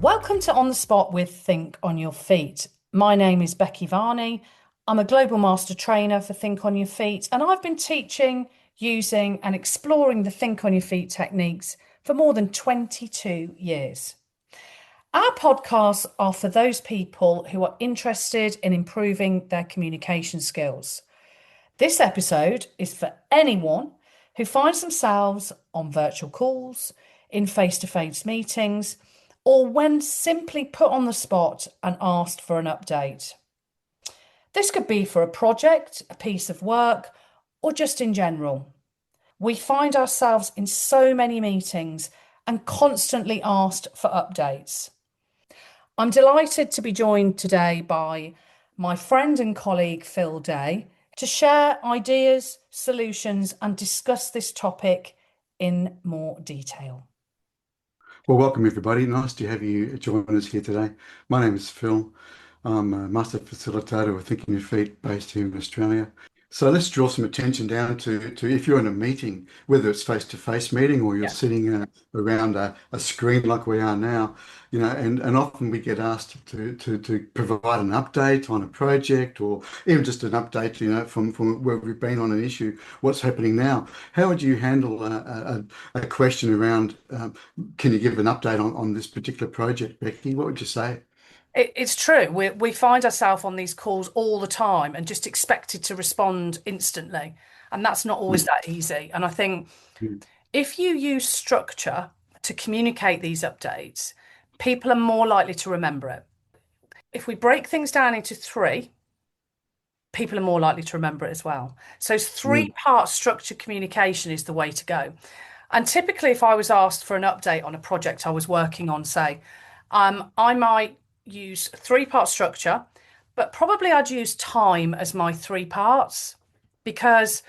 Welcome to On the Spot with Think on Your Feet. My name is Becky Varney. I'm a global master trainer for Think on Your Feet, and I've been teaching, using, and exploring the Think on Your Feet techniques for more than 22 years. Our podcasts are for those people who are interested in improving their communication skills. This episode is for anyone who finds themselves on virtual calls, in face-to-face meetings, or when simply put on the spot and asked for an update. This could be for a project, a piece of work, or just in general. We find ourselves in so many meetings and constantly asked for updates. I'm delighted to be joined today by my friend and colleague Phil Day to share ideas, solutions, and discuss this topic in more detail. Well, welcome everybody. Nice to have you join us here today. My name is Phil. I'm a master facilitator with Thinking Your Feet based here in Australia. So let's draw some attention down to if you're in a meeting, whether it's face-to-face meeting or you're Yeah. sitting around a screen like we are now, and often we get asked to provide an update on a project or even just an update, from where we've been on an issue, what's happening now. How would you handle a question around, can you give an update on this particular project, Becky? What would you say? It's true. We find ourselves on these calls all the time and just expected to respond instantly. And that's not always that easy. And I think Mm. if you use structure to communicate these updates, people are more likely to remember it. If we break things down into three, people are more likely to remember it as well. So Mm. three-part structured communication is the way to go. And typically, if I was asked for an update on a project I was working on, say, I might use three-part structure, but probably I'd use time as my three parts because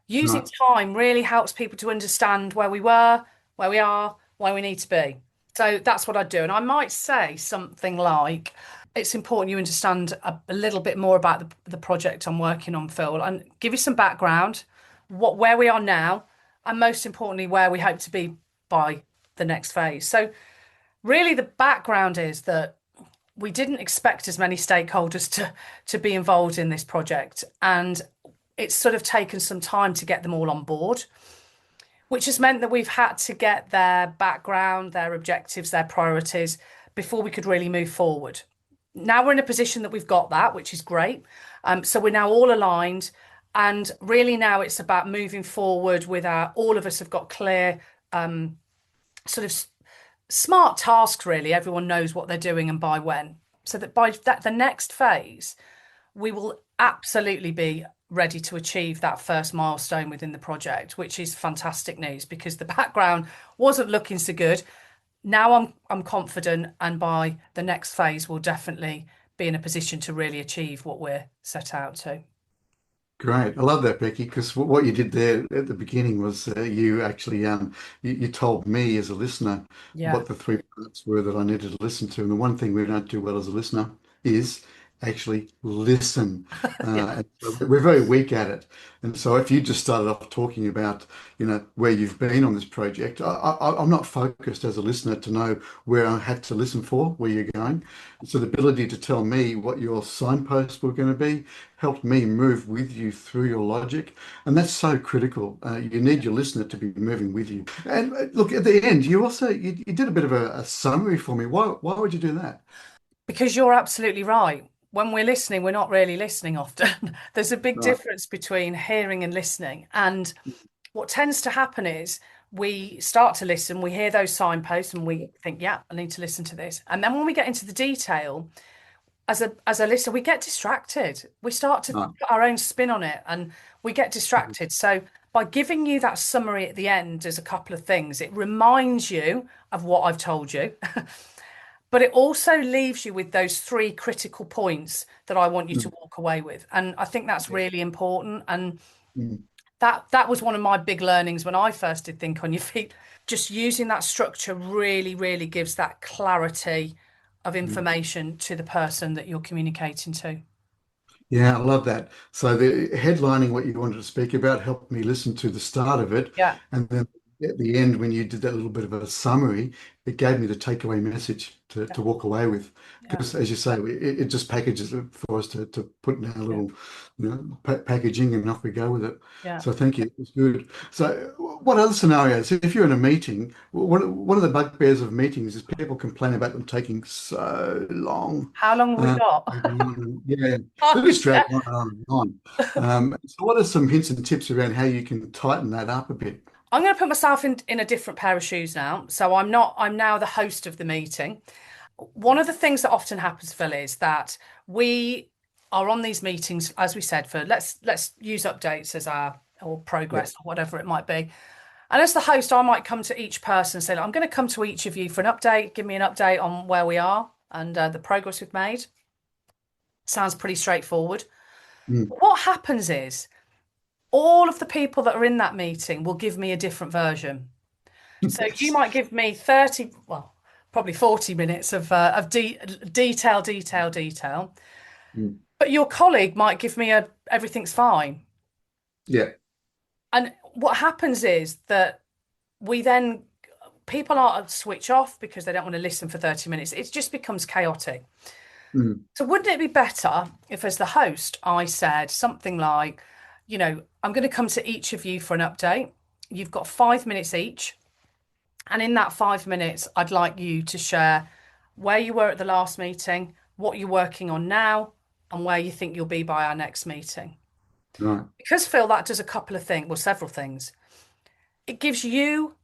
using Right. time really helps people to understand where we were, where we are, where we need to be. So that's what I'd do. And I might say something like, it's important you understand a little bit more about the project I'm working on, Phil, and give you some background, where we are now, and most importantly, where we hope to be by the next phase. So really the background is that we didn't expect as many stakeholders to be involved in this project, and it's sort of taken some time to get them all on board, which has meant that we've had to get their background, their objectives, their priorities before we could really move forward. Now we're in a position that we've got that, which is great. So we're now all aligned, and really now it's about moving forward with all of us have got clear sort of smart tasks, really. Everyone knows what they're doing and by when. So that by that the next phase, we will absolutely be ready to achieve that first milestone within the project, which is fantastic news because the background wasn't looking so good. Now I'm confident, and by the next phase, we'll definitely be in a position to really achieve what we're set out to. Great. I love that, Becky, because what you did there at the beginning was you actually you told me as a listener Yeah. what the three parts were that I needed to listen to. And the one thing we don't do well as a listener is actually listen. Yeah. And so we're very weak at it. And so if you just started off talking about, where you've been on this project, I'm not focused as a listener to know where I have to listen for, where you're going. So the ability to tell me what your signposts were going to be helped me move with you through your logic. And that's so critical. You need your listener to be moving with you. And look, at the end, you did a bit of a summary for me. Why would you do that? Because you're absolutely right. When we're listening, we're not really listening often. There's a big Right. difference between hearing and listening. And what tends to happen is we start to listen, we hear those signposts, and we think, yeah, I need to listen to this. And then when we get into the detail, as a listener, we get distracted. We start to Right. put our own spin on it and we get distracted. So by giving you that summary at the end as a couple of things, it reminds you of what I've told you. But it also leaves you with those three critical points that I want you to Mm. walk away with. And I think that's really important. And Mm. that was one of my big learnings when I first did Think on Your Feet. Just using that structure really, really gives that clarity of Mm. information to the person that you're communicating to. Yeah, I love that. So the headlining what you wanted to speak about helped me listen to the start of it, Yeah. and then at the end, when you did that little bit of a summary, it gave me the takeaway message Yeah, to walk away with. yeah, Because, as you say, it just packages it for us to put in our yeah, little, packaging, and off we go with it. yeah. So thank you. It was good. So, what other scenarios? If you're in a meeting, one of the bugbears of meetings is people complain about them taking so long. How long have we Uh, got? yeah, Oh, they just drag yeah. on and on and on. So what are some hints and tips around how you can tighten that up a bit? I'm going to put myself in a different pair of shoes now. So I'm now the host of the meeting. One of the things that often happens, Phil, is that we are on these meetings, as we said, for let's use updates as our or Yeah. progress or whatever it might be. And as the host, I might come to each person and say, "Look, I'm going to come to each of you for an update. Give me an update on where we are and the progress we've made." Sounds pretty straightforward. Mm. But what happens is all of the people that are in that meeting will give me a different version. So you Yes. might give me 30, well, probably 40 minutes of detail. Mm. But your colleague might give me a everything's fine. Yeah. And what happens is that we then people aren't switch off because they don't want to listen for 30 minutes. It just becomes chaotic. Mm. So wouldn't it be better if, as the host, I said something like, I'm going to come to each of you for an update. You've got 5 minutes each. And in that 5 minutes, I'd like you to share where you were at the last meeting, what you're working on now, and where you think you'll be by our next meeting. Right. Because, Phil, that does a couple of things, well, several things. It gives you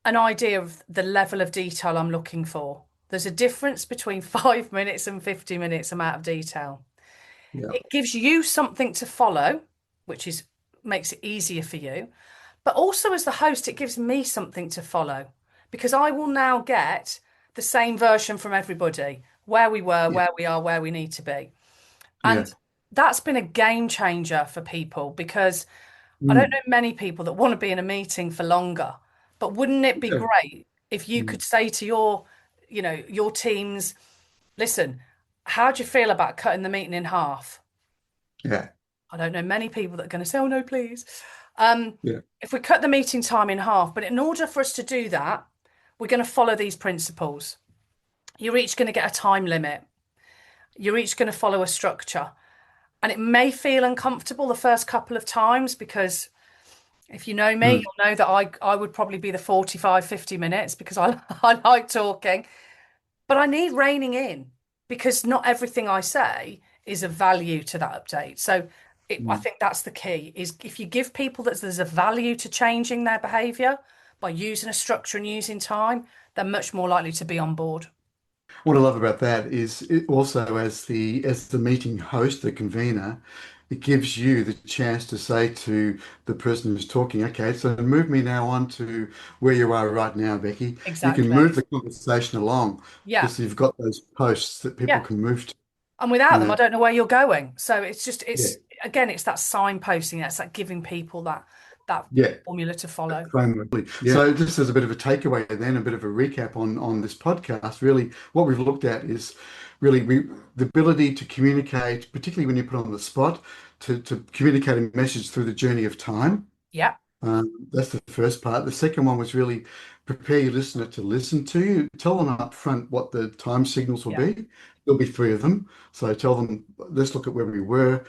an idea of the level of detail I'm looking for. There's a difference between 5 minutes and 50 minutes amount of detail. Yeah. It gives you something to follow, which is makes it easier for you. But also as the host, it gives me something to follow because I will now get the same version from everybody, where we were, Yeah. where we are, where we need to be. Yeah. And that's been a game changer for people because I don't Mm. know many people that want to be in a meeting for longer. But wouldn't it be Yeah. great if you Mm. could say to your teams, listen, how do you feel about cutting the meeting in half? Yeah. I don't know many people that are going to say, oh no, please. Um, Yeah. if we cut the meeting time in half, but in order for us to do that, we're going to follow these principles. You're each going to get a time limit. You're each going to follow a structure. And it may feel uncomfortable the first couple of times because if you know me, Mm. you'll know that I would probably be the 45, 50 minutes because I like talking. But I need reining in because not everything I say is of value to that update. So I Mm. think that's the key is if you give people that there's a value to changing their behavior by using a structure and using time, they're much more likely to be on board. What I love about that is it also as the meeting host, the convener, it gives you the chance to say to the person who's talking, okay, so move me now on to where you are right now, Becky. You can Exactly. move the conversation along Yeah. because you've got those posts that people Yeah. can move to. And without You them, I know, don't know where you're going. So yeah, it's again, it's that signposting, that's like giving people that yeah. formula to follow. Framework. Yeah. So just as a bit of a takeaway then, a bit of a recap on this podcast, really what we've looked at is really the ability to communicate, particularly when you put on the spot, to communicate a message through the journey of time. Yeah. That's the first part. The second one was really prepare your listener to listen to you. Tell them up front what the time signals will Yeah. be. There'll be three of them. So tell them, let's look at where we were,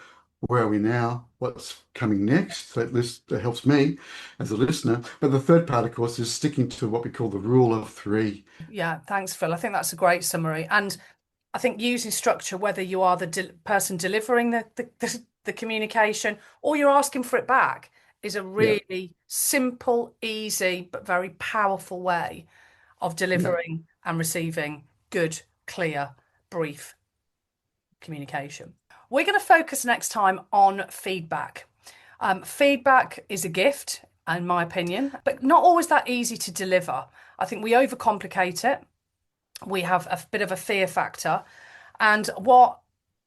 where are we now, what's coming next. So that helps me as a listener. But the third part, of course, is sticking to what we call the rule of three. Yeah. Thanks, Phil. I think that's a great summary. And I think using structure, whether you are the person delivering the communication or you're asking for it back, is a Yeah, really simple, easy, but very powerful way of yeah. delivering and receiving good, clear, brief communication. We're going to focus next time on feedback. Feedback is a gift, in my opinion, but not always that easy to deliver. I think we overcomplicate it. We have a bit of a fear factor. And what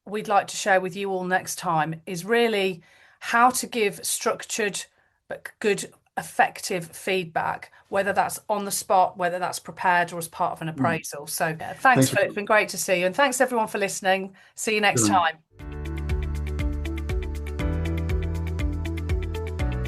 we'd like to share with you all next time is really how to give structured but good, effective feedback, whether that's on the spot, whether that's prepared or as part of an Mm. appraisal. So, thanks, Thanks for Phil. It's been great to see you. And thanks, everyone, for listening. See you next coming. time.